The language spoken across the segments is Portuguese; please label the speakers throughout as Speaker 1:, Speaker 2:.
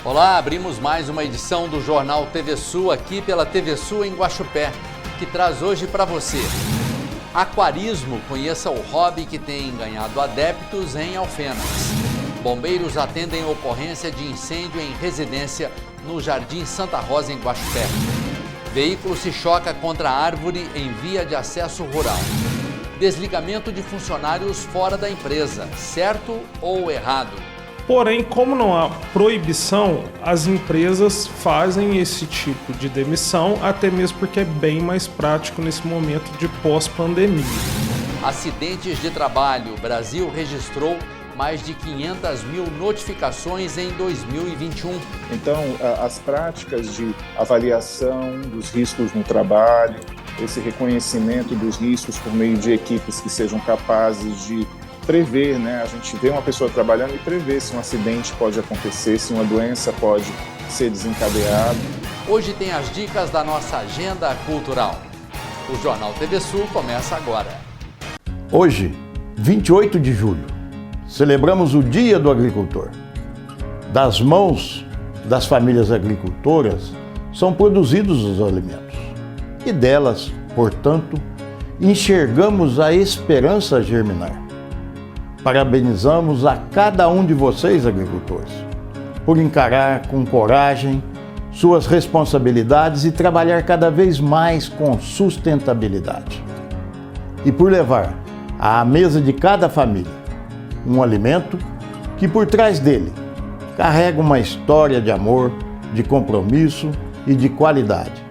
Speaker 1: Olá, abrimos mais uma edição do Jornal TV Sul aqui pela TV Sul em Guaxupé, que traz hoje para você aquarismo, conheça o hobby que tem ganhado adeptos em Alfenas. Bombeiros atendem ocorrência de incêndio em residência no Jardim Santa Rosa em Guaxupé. Veículo se choca contra árvore em via de acesso rural. Desligamento de funcionários fora da empresa, certo ou errado?
Speaker 2: Porém, como não há proibição, as empresas fazem esse tipo de demissão, até mesmo porque é bem mais prático nesse momento de pós-pandemia.
Speaker 1: Acidentes de trabalho. O Brasil registrou mais de 500 mil notificações em 2021.
Speaker 3: Então, as práticas de avaliação dos riscos no trabalho, esse reconhecimento dos riscos por meio de equipes que sejam capazes de prever, né? A gente vê uma pessoa trabalhando e prevê se um acidente pode acontecer, se uma doença pode ser desencadeada.
Speaker 1: Hoje tem as dicas da nossa agenda cultural. O Jornal TV Sul começa agora.
Speaker 4: Hoje, 28 de julho, celebramos o Dia do Agricultor. Das mãos das famílias agricultoras são produzidos os alimentos. E delas, portanto, enxergamos a esperança germinar. Parabenizamos a cada um de vocês, agricultores, por encarar com coragem suas responsabilidades e trabalhar cada vez mais com sustentabilidade. E por levar à mesa de cada família um alimento que por trás dele carrega uma história de amor, de compromisso e de qualidade.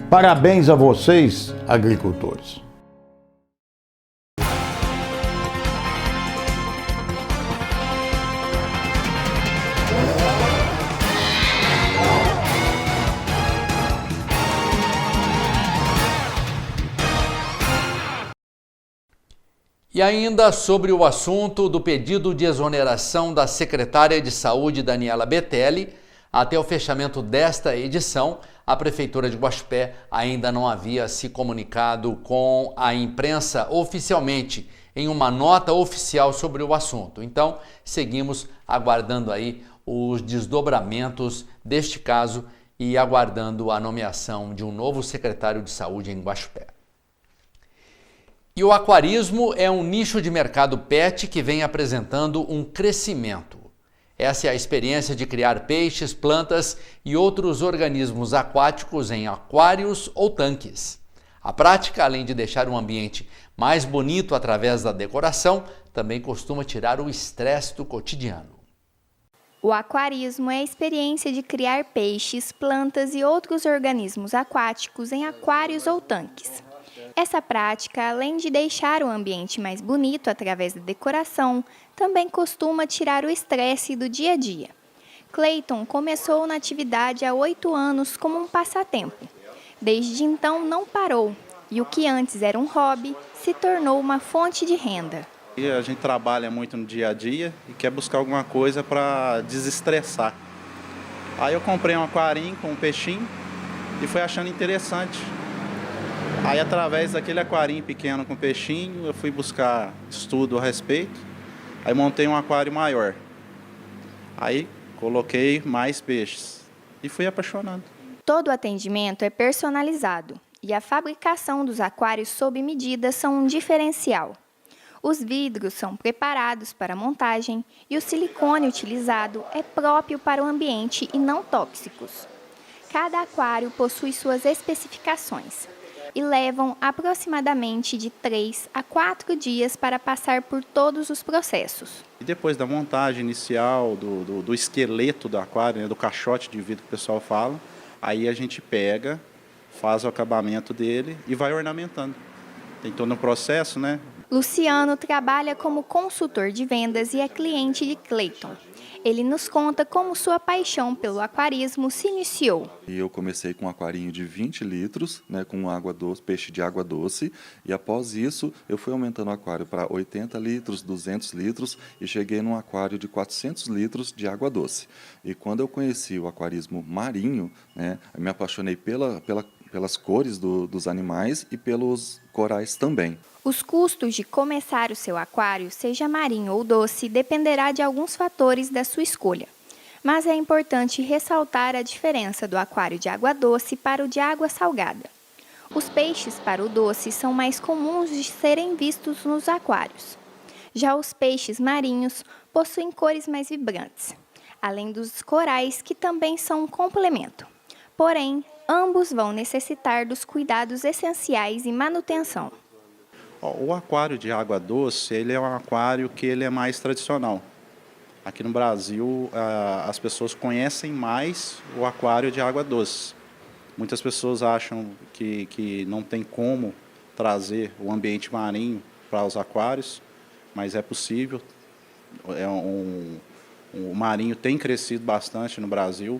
Speaker 4: Parabéns a vocês, agricultores!
Speaker 1: E ainda sobre o assunto do pedido de exoneração da secretária de Saúde, Daniela Betelli, até o fechamento desta edição, a Prefeitura de Guaxupé ainda não havia se comunicado com a imprensa oficialmente em uma nota oficial sobre o assunto. Então, seguimos aguardando aí os desdobramentos deste caso e aguardando a nomeação de um novo secretário de Saúde em Guaxupé. E o aquarismo é um nicho de mercado pet que vem apresentando um crescimento. Essa é a experiência de criar peixes, plantas e outros organismos aquáticos em aquários ou tanques. A prática, além de deixar o ambiente mais bonito através da decoração, também costuma tirar o estresse do cotidiano.
Speaker 5: O aquarismo é a experiência de criar peixes, plantas e outros organismos aquáticos em aquários ou tanques. Essa prática, além de deixar o ambiente mais bonito através da decoração, também costuma tirar o estresse do dia a dia. Cleiton começou na atividade há 8 anos como um passatempo. Desde então não parou, e o que antes era um hobby se tornou uma fonte de renda.
Speaker 6: A gente trabalha muito no dia a dia e quer buscar alguma coisa para desestressar. Aí eu comprei um aquarinho com um peixinho e fui achando interessante. Aí, através daquele aquarinho pequeno com peixinho, eu fui buscar estudo a respeito. Aí, montei um aquário maior. Aí, coloquei mais peixes e fui apaixonado.
Speaker 5: Todo o atendimento é personalizado e a fabricação dos aquários sob medida são um diferencial. Os vidros são preparados para montagem e o silicone utilizado é próprio para o ambiente e não tóxicos. Cada aquário possui suas especificações e levam aproximadamente de 3 a 4 dias para passar por todos os processos.
Speaker 6: E depois da montagem inicial, do esqueleto do aquário, né, do caixote de vidro que o pessoal fala, aí a gente pega, faz o acabamento dele e vai ornamentando. Tem todo um processo, né?
Speaker 5: Luciano trabalha como consultor de vendas e é cliente de Cleiton. Ele nos conta como sua paixão pelo aquarismo se iniciou.
Speaker 7: Eu comecei com um aquarinho de 20 litros, né, com água doce, peixe de água doce, e após isso eu fui aumentando o aquário para 80 litros, 200 litros e cheguei num aquário de 400 litros de água doce. E quando eu conheci o aquarismo marinho, né, eu me apaixonei pelas cores dos animais e pelos corais também.
Speaker 5: Os custos de começar o seu aquário, seja marinho ou doce, dependerá de alguns fatores da sua escolha. Mas é importante ressaltar a diferença do aquário de água doce para o de água salgada. Os peixes para o doce são mais comuns de serem vistos nos aquários. Já os peixes marinhos possuem cores mais vibrantes, além dos corais, que também são um complemento. Porém, ambos vão necessitar dos cuidados essenciais e manutenção.
Speaker 6: O aquário de água doce, ele é um aquário que ele é mais tradicional. Aqui no Brasil, as pessoas conhecem mais o aquário de água doce. Muitas pessoas acham que não tem como trazer o ambiente marinho para os aquários, mas é possível. O marinho tem crescido bastante no Brasil.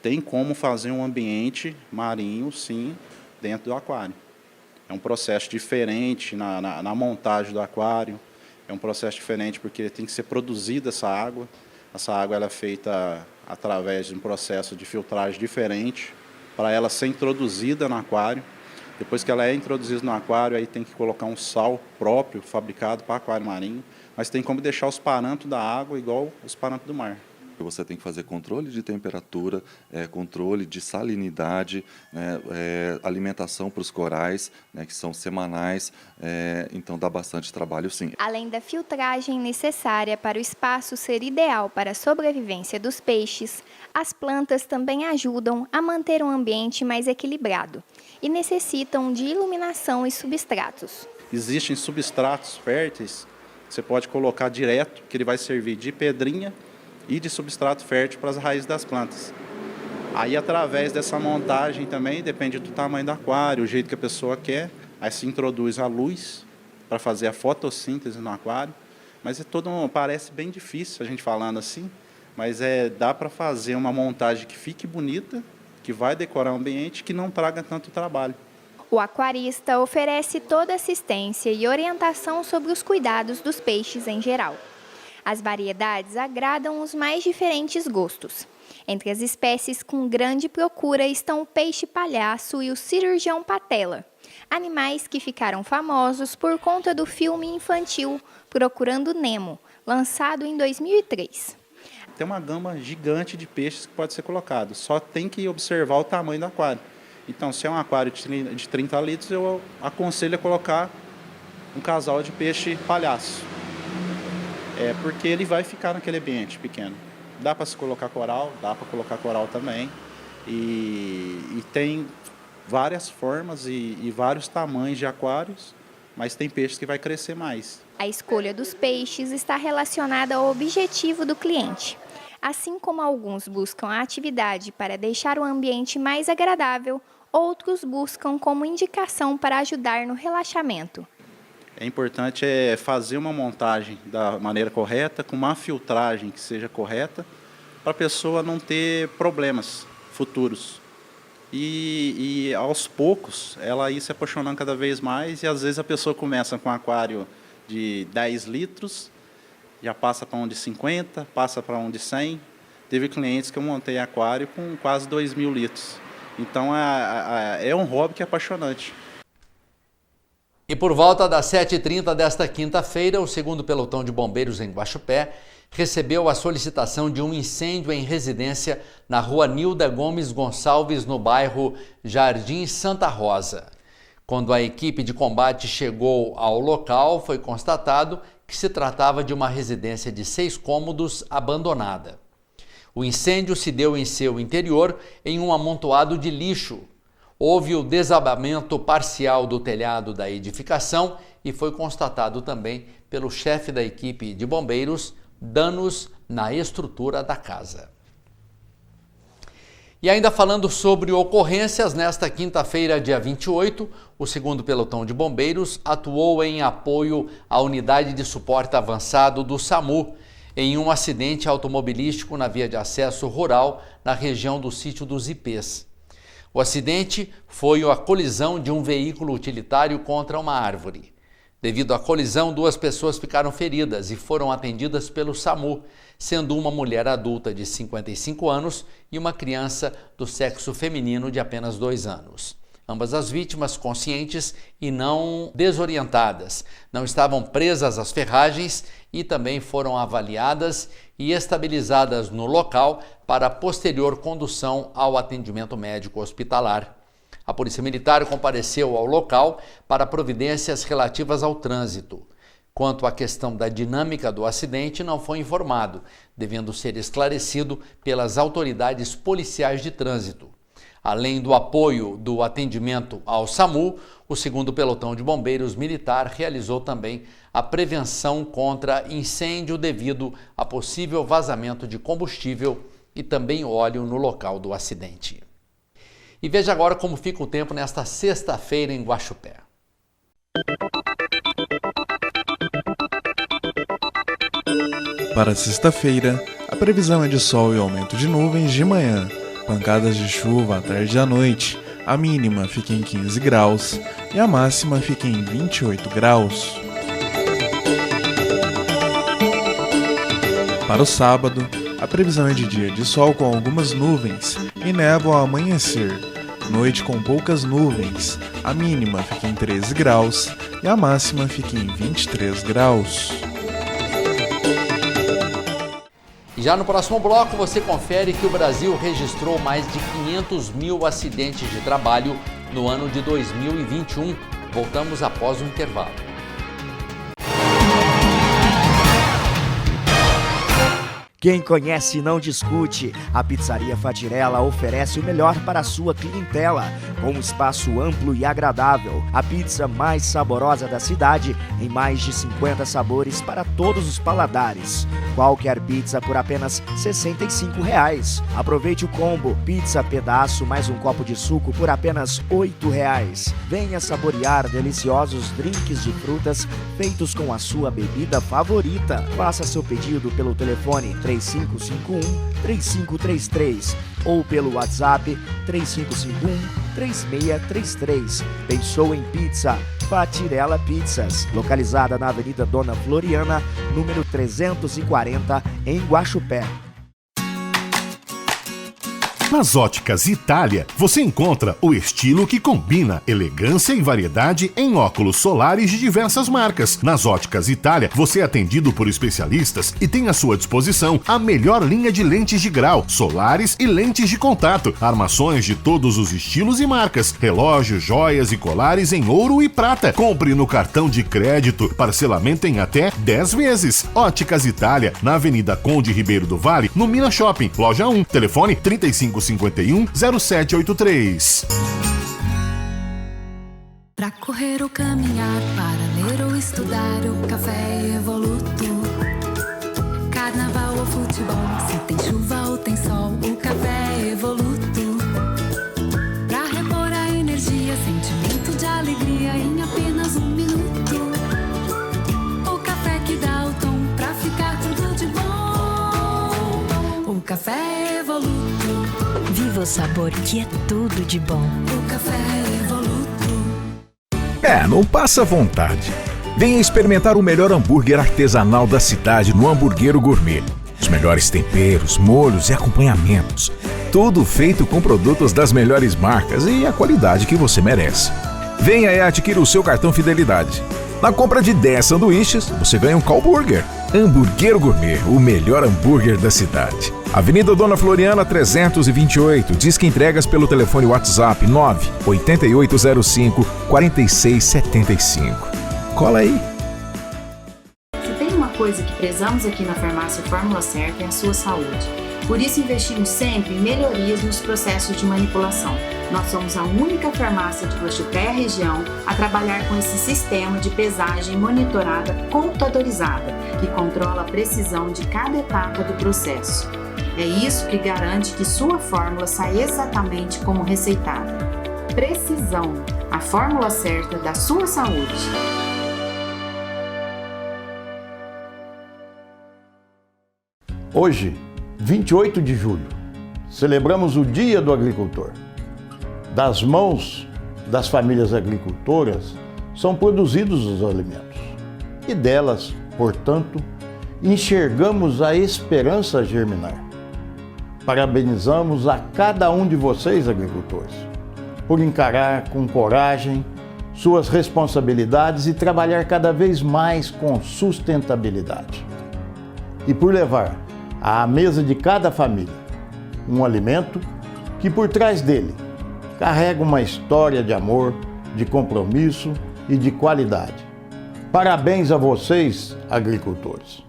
Speaker 6: Tem como fazer um ambiente marinho, sim, dentro do aquário. É um processo diferente na montagem do aquário. É um processo diferente porque tem que ser produzida essa água. Essa água ela é feita através de um processo de filtragem diferente para ela ser introduzida no aquário. Depois que ela é introduzida no aquário, aí tem que colocar um sal próprio, fabricado para aquário marinho. Mas tem como deixar os parâmetros da água igual os parâmetros do mar.
Speaker 7: Você tem que fazer controle de temperatura, controle de salinidade, alimentação para os corais, que são semanais, então dá bastante trabalho, sim.
Speaker 5: Além da filtragem necessária para o espaço ser ideal para a sobrevivência dos peixes, as plantas também ajudam a manter um ambiente mais equilibrado e necessitam de iluminação e substratos.
Speaker 6: Existem substratos férteis, você pode colocar direto, que ele vai servir de pedrinha e de substrato fértil para as raízes das plantas. Aí, através dessa montagem também, depende do tamanho do aquário, o jeito que a pessoa quer, aí se introduz a luz para fazer a fotossíntese no aquário, mas parece bem difícil a gente falando assim, mas dá para fazer uma montagem que fique bonita, que vai decorar o ambiente, que não traga tanto trabalho.
Speaker 5: O aquarista oferece toda assistência e orientação sobre os cuidados dos peixes em geral. As variedades agradam os mais diferentes gostos. Entre as espécies com grande procura estão o peixe palhaço e o cirurgião patela, animais que ficaram famosos por conta do filme infantil Procurando Nemo, lançado em 2003.
Speaker 6: Tem uma gama gigante de peixes que pode ser colocado, só tem que observar o tamanho do aquário. Então, se é um aquário de 30 litros, eu aconselho a colocar um casal de peixe palhaço. Porque ele vai ficar naquele ambiente pequeno. Dá para se colocar coral, dá para colocar coral também. E tem várias formas e vários tamanhos de aquários, mas tem peixes que vai crescer mais.
Speaker 5: A escolha dos peixes está relacionada ao objetivo do cliente. Assim como alguns buscam a atividade para deixar o ambiente mais agradável, outros buscam como indicação para ajudar no relaxamento.
Speaker 6: É importante fazer uma montagem da maneira correta, com uma filtragem que seja correta, para a pessoa não ter problemas futuros. E aos poucos, ela ir se apaixonando cada vez mais, e às vezes a pessoa começa com um aquário de 10 litros, já passa para um de 50, passa para um de 100. Teve clientes que eu montei aquário com quase 2.000 litros. Então é um hobby que é apaixonante.
Speaker 1: E por volta das 7h30 desta quinta-feira, o 2º Pelotão de Bombeiros em Guaxupé recebeu a solicitação de um incêndio em residência na rua Nilda Gomes Gonçalves, no bairro Jardim Santa Rosa. Quando a equipe de combate chegou ao local, foi constatado que se tratava de uma residência de 6 cômodos abandonada. O incêndio se deu em seu interior em um amontoado de lixo. Houve o desabamento parcial do telhado da edificação e foi constatado também pelo chefe da equipe de bombeiros danos na estrutura da casa. E ainda falando sobre ocorrências, nesta quinta-feira, dia 28, o 2º Pelotão de Bombeiros atuou em apoio à unidade de suporte avançado do SAMU em um acidente automobilístico na via de acesso rural na região do Sítio dos Ipês. O acidente foi a colisão de um veículo utilitário contra uma árvore. Devido à colisão, 2 pessoas ficaram feridas e foram atendidas pelo SAMU, sendo uma mulher adulta de 55 anos e uma criança do sexo feminino de apenas 2 anos. Ambas as vítimas conscientes e não desorientadas, não estavam presas às ferragens e também foram avaliadas e estabilizadas no local para posterior condução ao atendimento médico hospitalar. A Polícia Militar compareceu ao local para providências relativas ao trânsito. Quanto à questão da dinâmica do acidente, não foi informado, devendo ser esclarecido pelas autoridades policiais de trânsito. Além do apoio do atendimento ao SAMU, o 2º Pelotão de Bombeiros Militar realizou também a prevenção contra incêndio devido a possível vazamento de combustível e também óleo no local do acidente. E veja agora como fica o tempo nesta sexta-feira em Guaxupé.
Speaker 8: Para sexta-feira, a previsão é de sol e aumento de nuvens de manhã. Pancadas de chuva à tarde e à noite, a mínima fica em 15 graus e a máxima fica em 28 graus. Para o sábado, a previsão é de dia de sol com algumas nuvens e névoa ao amanhecer, noite com poucas nuvens, a mínima fica em 13 graus e a máxima fica em 23 graus.
Speaker 1: Já no próximo bloco, você confere que o Brasil registrou mais de 500 mil acidentes de trabalho no ano de 2021. Voltamos após o intervalo.
Speaker 9: Quem conhece não discute. A Pizzaria Fatirella oferece o melhor para a sua clientela, com um espaço amplo e agradável. A pizza mais saborosa da cidade, em mais de 50 sabores para todos os paladares. Qualquer pizza por apenas R$ 65,00. Aproveite o combo pizza pedaço mais um copo de suco por apenas R$ 8,00. Venha saborear deliciosos drinks de frutas feitos com a sua bebida favorita. Faça seu pedido pelo telefone 3551-3533 ou pelo WhatsApp 3551-3633. Pensou em pizza? Fatirella Pizzas, localizada na Avenida Dona Floriana, número 340, em Guaxupé.
Speaker 10: Nas Óticas Itália, você encontra o estilo que combina elegância e variedade em óculos solares de diversas marcas. Nas Óticas Itália, você é atendido por especialistas e tem à sua disposição a melhor linha de lentes de grau, solares e lentes de contato, armações de todos os estilos e marcas, relógios, joias e colares em ouro e prata. Compre no cartão de crédito, parcelamento em até 10 vezes. Óticas Itália, na Avenida Conde Ribeiro do Vale, no Minas Shopping, loja 1, telefone 3551-0783.
Speaker 11: Pra correr ou caminhar, para ler ou estudar, o café é Evoluto. Carnaval ou futebol, se tem chuva ou tem sol, o café é Evoluto. Pra repor a energia, sentimento de alegria em apenas um minuto. O café que dá o tom pra ficar tudo de bom. O café é Evoluto.
Speaker 12: Viva o sabor que é tudo de bom.
Speaker 11: O café é Evoluto.
Speaker 13: Não passa vontade. Venha experimentar o melhor hambúrguer artesanal da cidade no Hamburguero Gourmet. Os melhores temperos, molhos e acompanhamentos. Tudo feito com produtos das melhores marcas e a qualidade que você merece. Venha e adquira o seu cartão Fidelidade. Na compra de 10 sanduíches, você ganha um Call Burger. Hamburguero Gourmet, o melhor hambúrguer da cidade. Avenida Dona Floriana 328. Disque entregas pelo telefone WhatsApp 98805-4675. Cola aí.
Speaker 14: Se tem uma coisa que prezamos aqui na farmácia Fórmula Certa é a sua saúde. Por isso investimos sempre em melhorias nos processos de manipulação. Nós somos a única farmácia de Guaxupé região a trabalhar com esse sistema de pesagem monitorada computadorizada, que controla a precisão de cada etapa do processo. É isso que garante que sua fórmula sai exatamente como receitada. Precisão, a fórmula certa da sua saúde.
Speaker 4: Hoje, 28 de julho, celebramos o Dia do Agricultor. Das mãos das famílias agricultoras são produzidos os alimentos e delas, portanto, enxergamos a esperança germinar. Parabenizamos a cada um de vocês, agricultores. por encarar com coragem suas responsabilidades e trabalhar cada vez mais com sustentabilidade. E por levar à mesa de cada família um alimento que por trás dele carrega uma história de amor, de compromisso e de qualidade. Parabéns a vocês, agricultores.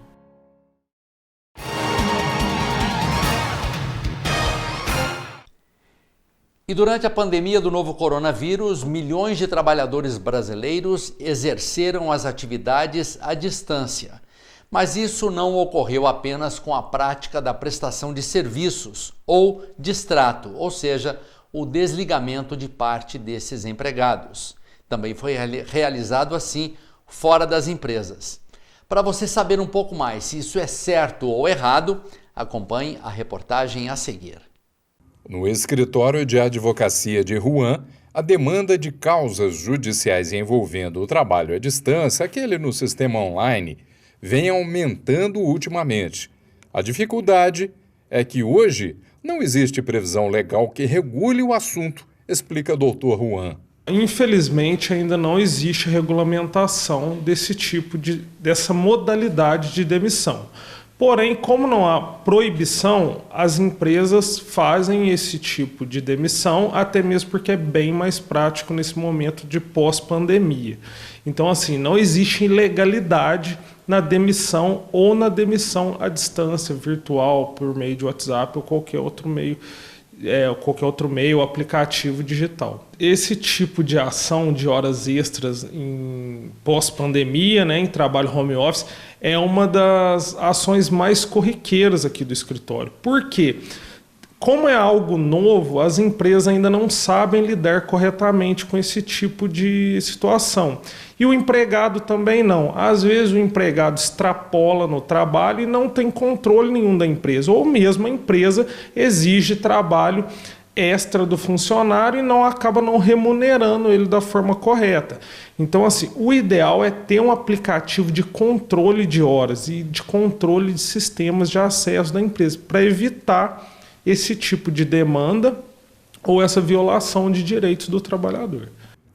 Speaker 1: E durante a pandemia do novo coronavírus, milhões de trabalhadores brasileiros exerceram as atividades à distância. Mas isso não ocorreu apenas com a prática da prestação de serviços ou distrato, ou seja, o desligamento de parte desses empregados. Também foi realizado assim fora das empresas. Para você saber um pouco mais se isso é certo ou errado, acompanhe a reportagem a seguir.
Speaker 15: No escritório de advocacia de Rouen, a demanda de causas judiciais envolvendo o trabalho à distância, aquele no sistema online, vem aumentando ultimamente. A dificuldade é que hoje não existe previsão legal que regule o assunto, explica o Dr. Rouen.
Speaker 2: Infelizmente, ainda não existe regulamentação dessa modalidade de demissão. Porém, como não há proibição, as empresas fazem esse tipo de demissão, até mesmo porque é bem mais prático nesse momento de pós-pandemia. Então, assim, não existe ilegalidade na demissão ou na demissão à distância, virtual, por meio de WhatsApp ou qualquer outro meio, aplicativo digital. Esse tipo de ação de horas extras em pós-pandemia, né, em trabalho home office, é uma das ações mais corriqueiras aqui do escritório. Por quê? Como é algo novo, as empresas ainda não sabem lidar corretamente com esse tipo de situação. E o empregado também não. Às vezes o empregado extrapola no trabalho e não tem controle nenhum da empresa. Ou mesmo a empresa exige trabalho extra do funcionário e acaba não remunerando ele da forma correta. Então, assim, o ideal é ter um aplicativo de controle de horas e de controle de sistemas de acesso da empresa, para evitar esse tipo de demanda ou essa violação de direitos do trabalhador.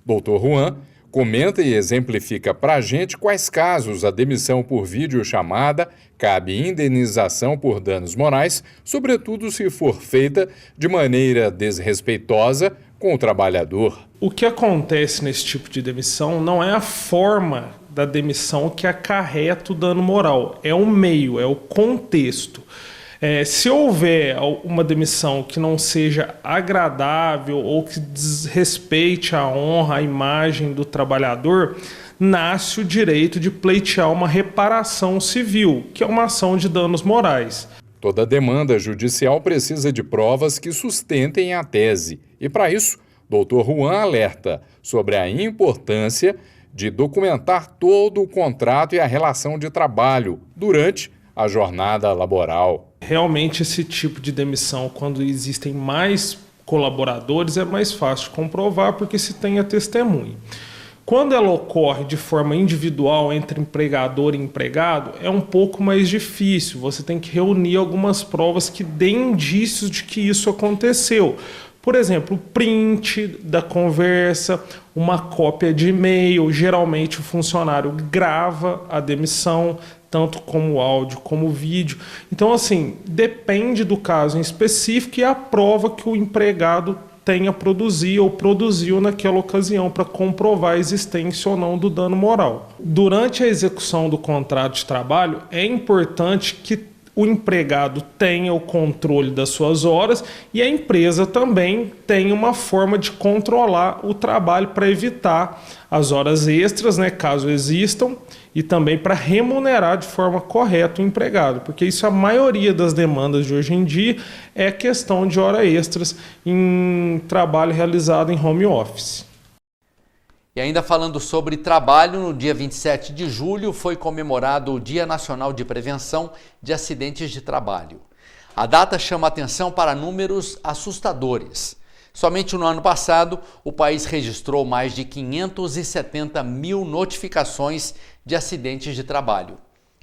Speaker 15: Dr. Rouen comenta e exemplifica para a gente quais casos a demissão por videochamada cabe indenização por danos morais, sobretudo se for feita de maneira desrespeitosa com o trabalhador.
Speaker 2: O que acontece nesse tipo de demissão não é a forma da demissão que acarreta o dano moral, é o meio, é o contexto. Se houver uma demissão que não seja agradável ou que desrespeite a honra, a imagem do trabalhador, nasce o direito de pleitear uma reparação civil, que é uma ação de danos morais.
Speaker 15: Toda demanda judicial precisa de provas que sustentem a tese. E para isso, Dr. Rouen alerta sobre a importância de documentar todo o contrato e a relação de trabalho durante a jornada laboral.
Speaker 2: Realmente esse tipo de demissão, quando existem mais colaboradores, é mais fácil de comprovar porque se tem a testemunha. Quando ela ocorre de forma individual entre empregador e empregado, é um pouco mais difícil. Você tem que reunir algumas provas que deem indícios de que isso aconteceu. Por exemplo, o print da conversa, uma cópia de e-mail. Geralmente o funcionário grava a demissão, tanto como áudio como vídeo. Então, assim, depende do caso em específico e a prova que o empregado tenha produzido ou produziu naquela ocasião para comprovar a existência ou não do dano moral. Durante a execução do contrato de trabalho, é importante que o empregado tenha o controle das suas horas e a empresa também tenha uma forma de controlar o trabalho para evitar as horas extras, né, caso existam, e também para remunerar de forma correta o empregado, porque isso a maioria das demandas de hoje em dia é questão de horas extras em trabalho realizado em home office.
Speaker 1: E ainda falando sobre trabalho, no dia 27 de julho foi comemorado o Dia Nacional de Prevenção de Acidentes de Trabalho. A data chama atenção para números assustadores. Somente no ano passado, o país registrou mais de 570 mil notificações de acidentes de trabalho.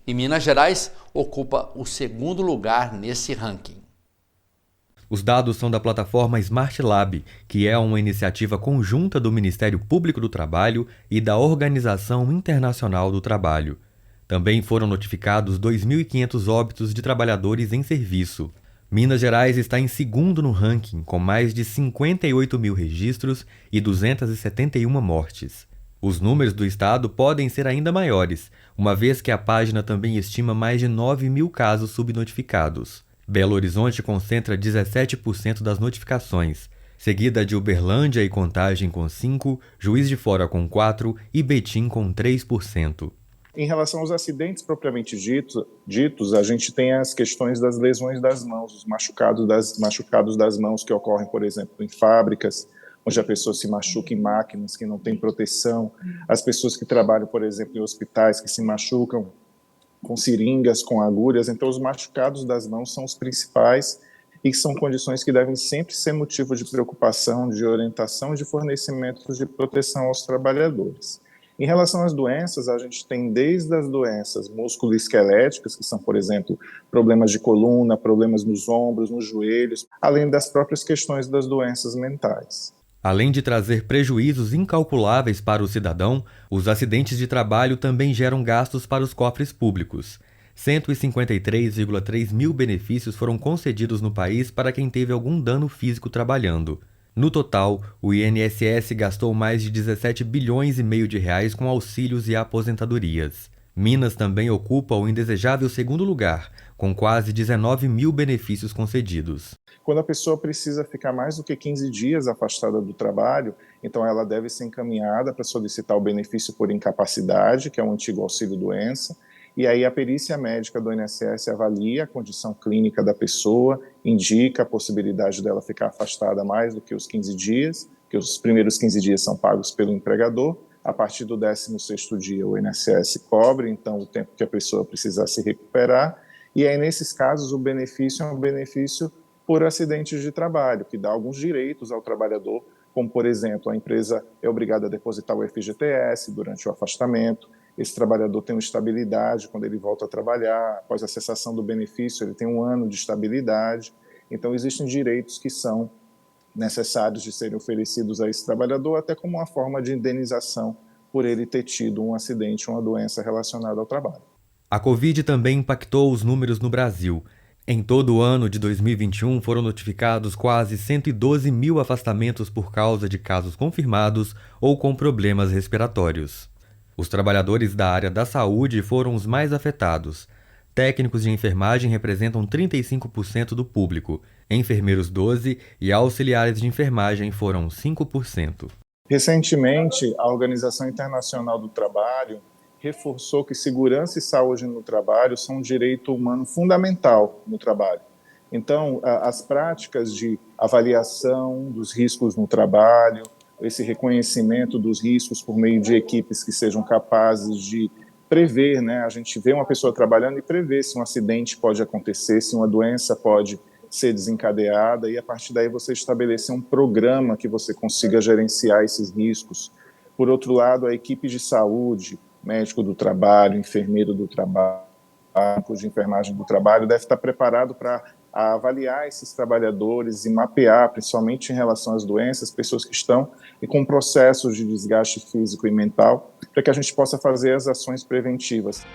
Speaker 1: E Minas Gerais ocupa o segundo lugar nesse ranking.
Speaker 16: Os dados são da plataforma Smart Lab, que é uma iniciativa conjunta do Ministério Público do Trabalho e da Organização Internacional do Trabalho. Também foram notificados 2.500 óbitos de trabalhadores em serviço. Minas Gerais está em segundo no ranking, com mais de 58 mil registros e 271 mortes. Os números do estado podem ser ainda maiores, uma vez que a página também estima mais de 9 mil casos subnotificados. Belo Horizonte concentra 17% das notificações, seguida de Uberlândia e Contagem com 5%, Juiz de Fora com 4% e Betim com 3%.
Speaker 3: Em relação aos acidentes propriamente ditos, a gente tem as questões das lesões das mãos, os machucados das mãos que ocorrem, por exemplo, em fábricas, onde a pessoa se machuca em máquinas que não têm proteção, as pessoas que trabalham, por exemplo, em hospitais que se machucam com seringas, com agulhas. Então, os machucados das mãos são os principais e são condições que devem sempre ser motivo de preocupação, de orientação e de fornecimento de proteção aos trabalhadores. Em relação às doenças, a gente tem desde as doenças musculoesqueléticas, que são, por exemplo, problemas de coluna, problemas nos ombros, nos joelhos, além das próprias questões das doenças mentais.
Speaker 16: Além de trazer prejuízos incalculáveis para o cidadão, os acidentes de trabalho também geram gastos para os cofres públicos. 153,3 mil benefícios foram concedidos no país para quem teve algum dano físico trabalhando. No total, o INSS gastou mais de 17 bilhões e meio de reais com auxílios e aposentadorias. Minas também ocupa o indesejável segundo lugar, com quase 19 mil benefícios concedidos.
Speaker 3: Quando a pessoa precisa ficar mais do que 15 dias afastada do trabalho, então ela deve ser encaminhada para solicitar o benefício por incapacidade, que é o antigo auxílio-doença, e aí a perícia médica do INSS avalia a condição clínica da pessoa, indica a possibilidade dela ficar afastada mais do que os 15 dias, que os primeiros 15 dias são pagos pelo empregador. A partir do 16º dia, o INSS cobre, então, o tempo que a pessoa precisar se recuperar, e aí, nesses casos, o benefício é um benefício por acidentes de trabalho, que dá alguns direitos ao trabalhador, como, por exemplo, a empresa é obrigada a depositar o FGTS durante o afastamento, esse trabalhador tem uma estabilidade quando ele volta a trabalhar, após a cessação do benefício, ele tem 1 ano de estabilidade. Então, existem direitos que são necessários de serem oferecidos a esse trabalhador, até como uma forma de indenização por ele ter tido um acidente ou uma doença relacionada ao trabalho.
Speaker 16: A Covid também impactou os números no Brasil. Em todo o ano de 2021, foram notificados quase 112 mil afastamentos por causa de casos confirmados ou com problemas respiratórios. Os trabalhadores da área da saúde foram os mais afetados. Técnicos de enfermagem representam 35% do público, enfermeiros 12% e auxiliares de enfermagem foram 5%.
Speaker 3: Recentemente, a Organização Internacional do Trabalho reforçou que segurança e saúde no trabalho são um direito humano fundamental no trabalho. Então, as práticas de avaliação dos riscos no trabalho, esse reconhecimento dos riscos por meio de equipes que sejam capazes de prever, né? A gente vê uma pessoa trabalhando e prevê se um acidente pode acontecer, se uma doença pode ser desencadeada, e a partir daí você estabelecer um programa que você consiga gerenciar esses riscos. Por outro lado, a equipe de saúde, médico do trabalho, enfermeiro do trabalho, de enfermagem do trabalho, deve estar preparado para avaliar esses trabalhadores e mapear, principalmente em relação às doenças, pessoas que estão e com processos de desgaste físico e mental, para que a gente possa fazer as ações preventivas.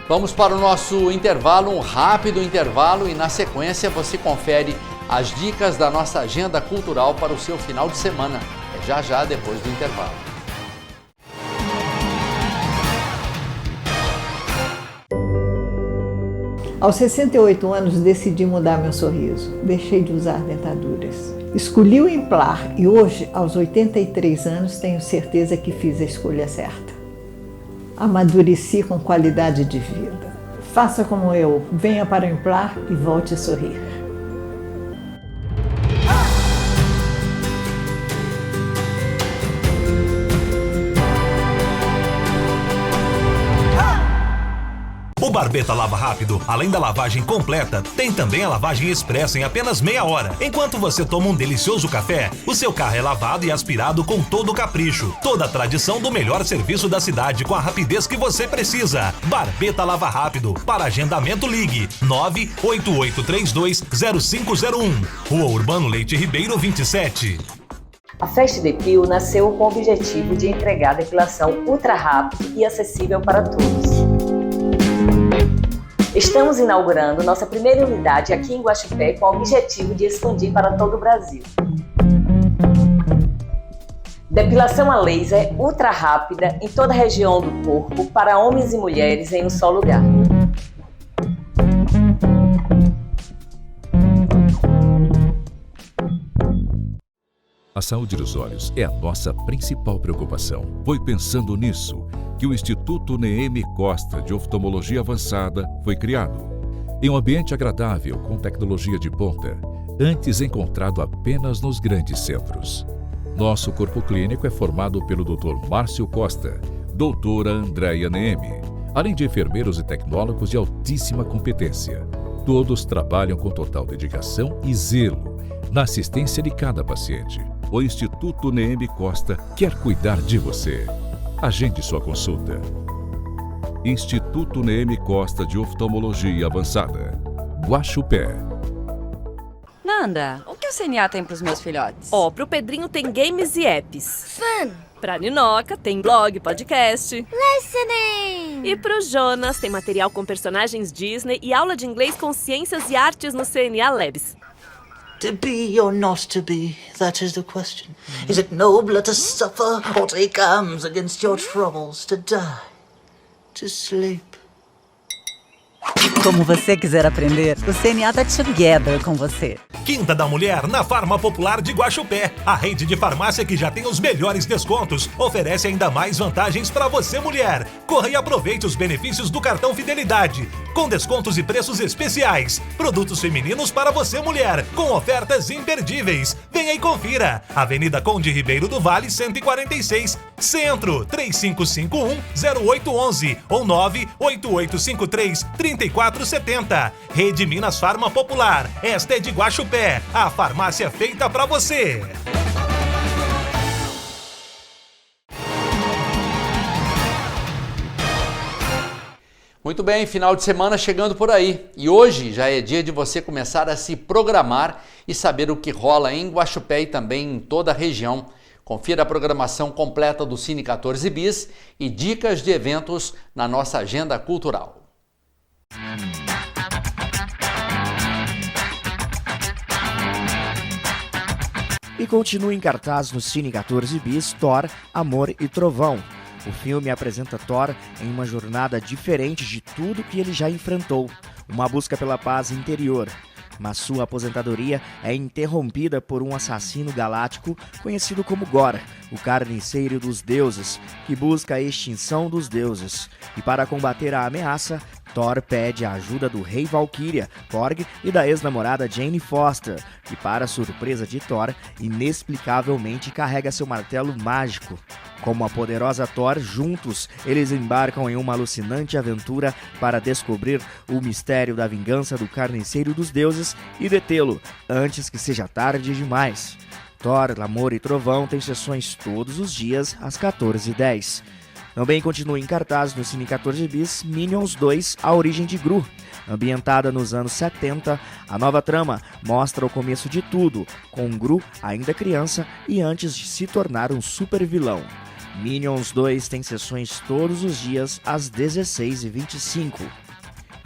Speaker 1: Vamos para o nosso intervalo, um rápido intervalo, e na sequência você confere as dicas da nossa agenda cultural para o seu final de semana. É já depois do intervalo.
Speaker 17: Aos 68 anos decidi mudar meu sorriso. Deixei de usar dentaduras. Escolhi o Implar e hoje, aos 83 anos, tenho certeza que fiz a escolha certa. Amadureci com qualidade de vida. Faça como eu, venha para o Implar e volte a sorrir.
Speaker 18: O Barbeta Lava Rápido, além da lavagem completa, tem também a lavagem expressa em apenas meia hora. Enquanto você toma um delicioso café, o seu carro é lavado e aspirado com todo o capricho. Toda a tradição do melhor serviço da cidade com a rapidez que você precisa. Barbeta Lava Rápido. Para agendamento, ligue 988320501. Rua Urbano Leite Ribeiro 27.
Speaker 19: A Fast Depil nasceu com o objetivo de entregar depilação ultra rápida e acessível para todos. Estamos inaugurando nossa primeira unidade aqui em Guaxupé com o objetivo de expandir para todo o Brasil. Depilação a laser ultra rápida em toda a região do corpo para homens e mulheres em um só lugar.
Speaker 20: A saúde dos olhos é a nossa principal preocupação. Foi pensando nisso que o Instituto Neeme Costa de Oftalmologia Avançada foi criado. Em um ambiente agradável, com tecnologia de ponta, antes encontrado apenas nos grandes centros. Nosso corpo clínico é formado pelo Dr. Márcio Costa, doutora Andréia Neeme, além de enfermeiros e tecnólogos de altíssima competência. Todos trabalham com total dedicação e zelo na assistência de cada paciente. O Instituto Neeme Costa quer cuidar de você. Agende sua consulta. Instituto Neeme Costa de Oftalmologia Avançada. Guaxupé.
Speaker 21: Nanda, o que o CNA tem pros meus filhotes?
Speaker 22: Pro Pedrinho tem games e apps.
Speaker 21: Fun!
Speaker 22: Pra Ninoca tem blog, podcast.
Speaker 21: Listening!
Speaker 22: E pro Jonas tem material com personagens Disney e aula de inglês com ciências e artes no CNA Labs.
Speaker 23: To be or not to be, that is the question. Is it nobler to suffer or take arms against your troubles, to die, to sleep?
Speaker 24: Como você quiser aprender, o CNA tá together com você.
Speaker 18: Quinta da Mulher na Farma Popular de Guaxupé. A rede de farmácia que já tem os melhores descontos oferece ainda mais vantagens para você, mulher. Corra e aproveite os benefícios do cartão Fidelidade, com descontos e preços especiais. Produtos femininos para você, mulher, com ofertas imperdíveis. Venha e confira. Avenida Conde Ribeiro do Vale, 146, Centro, 3551-0811 ou 98853-3470. Rede Minas Farma Popular. Esta é de Guaxupé, a farmácia feita pra você.
Speaker 1: Muito bem, final de semana chegando por aí. E hoje já é dia de você começar a se programar e saber o que rola em Guaxupé e também em toda a região. Confira a programação completa do Cine 14 Bis e dicas de eventos na nossa agenda cultural.
Speaker 9: E continua em cartaz no Cine 14 Bis Thor, Amor e Trovão. O filme apresenta Thor em uma jornada diferente de tudo que ele já enfrentou, uma busca pela paz interior. Mas sua aposentadoria é interrompida por um assassino galáctico conhecido como Gorr, o carniceiro dos deuses, que busca a extinção dos deuses. E para combater a ameaça, Thor pede a ajuda do rei Valkyria, Korg, e da ex-namorada Jane Foster, que, para surpresa de Thor, inexplicavelmente carrega seu martelo mágico. Como a poderosa Thor, juntos, eles embarcam em uma alucinante aventura para descobrir o mistério da vingança do carniceiro dos deuses e detê-lo, antes que seja tarde demais. Thor, Amor e Trovão tem sessões todos os dias, às 14h10. Também continua em cartaz no Cine 14 Bis Minions 2, A Origem de Gru. Ambientada nos anos 70, a nova trama mostra o começo de tudo, com Gru ainda criança e antes de se tornar um super vilão. Minions 2 tem sessões todos os dias às 16h25.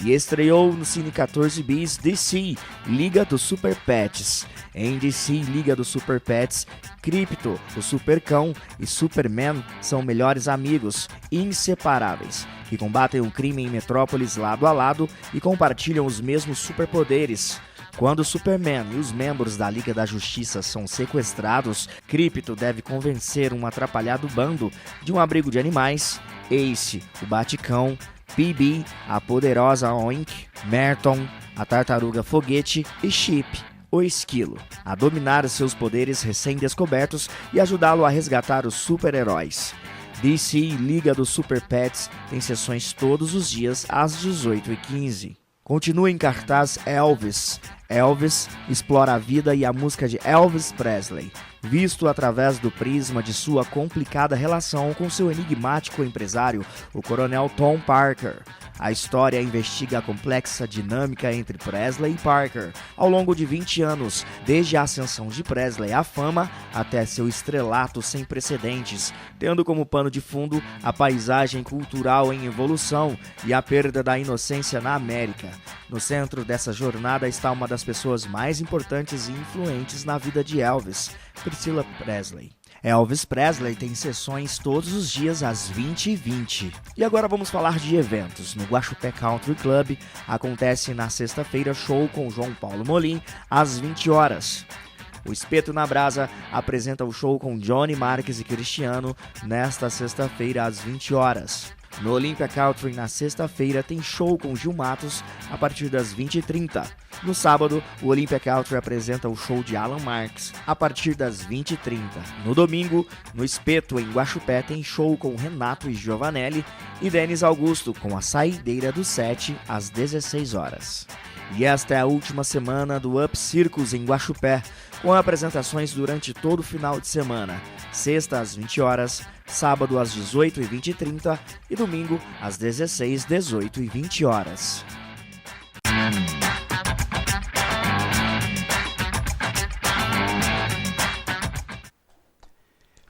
Speaker 9: E estreou no Cine 14 Bis DC, Liga dos Super Pets. Em DC Liga dos Super Pets, Krypto, o Supercão e Superman são melhores amigos inseparáveis, que combatem o crime em Metrópolis lado a lado e compartilham os mesmos superpoderes. Quando Superman e os membros da Liga da Justiça são sequestrados, Krypto deve convencer um atrapalhado bando de um abrigo de animais, Ace, o Baticão, Bibi, a poderosa Oink, Merton, a tartaruga foguete e Chip, o esquilo, a dominar seus poderes recém-descobertos e ajudá-lo a resgatar os super-heróis. DC Liga dos Super Pets tem sessões todos os dias às 18h15. Continua em cartaz Elvis. Elvis explora a vida e a música de Elvis Presley, visto através do prisma de sua complicada relação com seu enigmático empresário, o coronel Tom Parker. A história investiga a complexa dinâmica entre Presley e Parker ao longo de 20 anos, desde a ascensão de Presley à fama até seu estrelato sem precedentes, tendo como pano de fundo a paisagem cultural em evolução e a perda da inocência na América. No centro dessa jornada está uma das pessoas mais importantes e influentes na vida de Elvis, Priscilla Presley. Elvis Presley tem sessões todos os dias às 20h20. E agora vamos falar de eventos. No Guaxupé Country Club acontece na sexta-feira show com João Paulo Molim às 20 horas. O Espeto na Brasa apresenta o show com Johnny Marques e Cristiano nesta sexta-feira às 20 horas. No Olympia Country, na sexta-feira, tem show com Gil Matos a partir das 20h30. No sábado, o Olympia Country apresenta o show de Alan Marques a partir das 20h30. No domingo, no Espeto, em Guaxupé, tem show com Renato e Giovanelli e Denis Augusto com a Saideira do 7 às 16 horas. E esta é a última semana do Up Circus em Guaxupé, com apresentações durante todo o final de semana. Sexta às 20 horas, sábado às 18h20 e domingo às 16, 18 e 20 horas.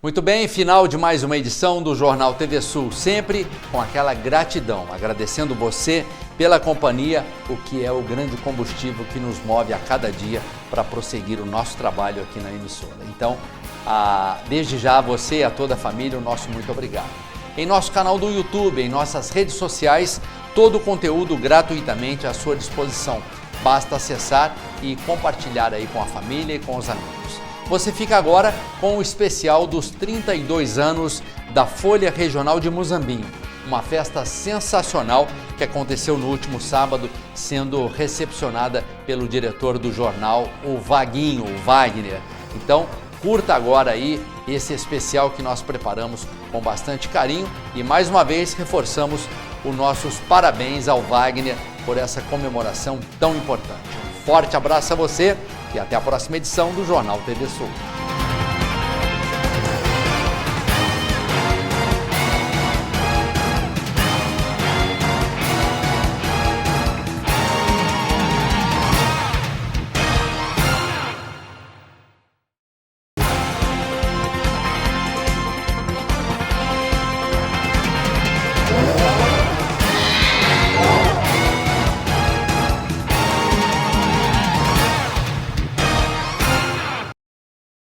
Speaker 1: Muito bem, final de mais uma edição do Jornal TV Sul, sempre com aquela gratidão, agradecendo você pela companhia, o que é o grande combustível que nos move a cada dia para prosseguir o nosso trabalho aqui na emissora. Então, desde já a você e a toda a família, o nosso muito obrigado. Em nosso canal do YouTube, em nossas redes sociais, todo o conteúdo gratuitamente à sua disposição. Basta acessar e compartilhar aí com a família e com os amigos. Você fica agora com o especial dos 32 anos da Folha Regional de Muzambinho, uma festa sensacional que aconteceu no último sábado, sendo recepcionada pelo diretor do jornal, o Vaguinho, o Wagner. Então, curta agora aí esse especial que nós preparamos com bastante carinho e mais uma vez reforçamos os nossos parabéns ao Wagner por essa comemoração tão importante. Um forte abraço a você e até a próxima edição do Jornal TV Sul.